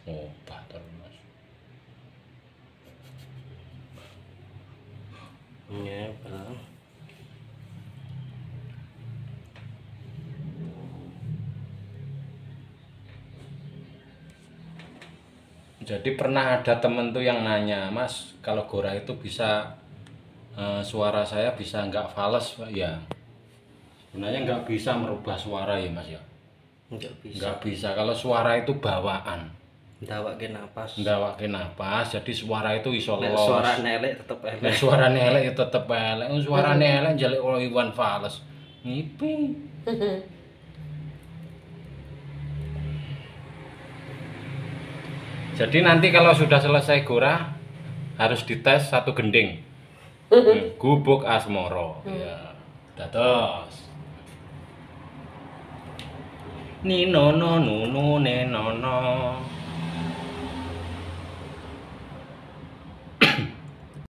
Obah terus Mas. Ya, Bang. Jadi pernah ada temen tuh yang nanya, Mas, kalau Gora itu bisa suara saya bisa nggak fals, Pak? Ya, sebenarnya nggak bisa merubah suara ya, Mas ya. Nggak bisa. Nggak bisa. Kalau suara itu bawaan, Ndawake napas. ndawake napas, jadi suara itu iso Nek los. suara elek tetep Nek elek. suarane elek ya tetep elek. Suarane elek njaluk karo Iwan Fals. Ngipi. Jadi nanti kalau sudah selesai Gora harus dites satu gending. Gubuk asmoro. Ya. Dados. Nino no no no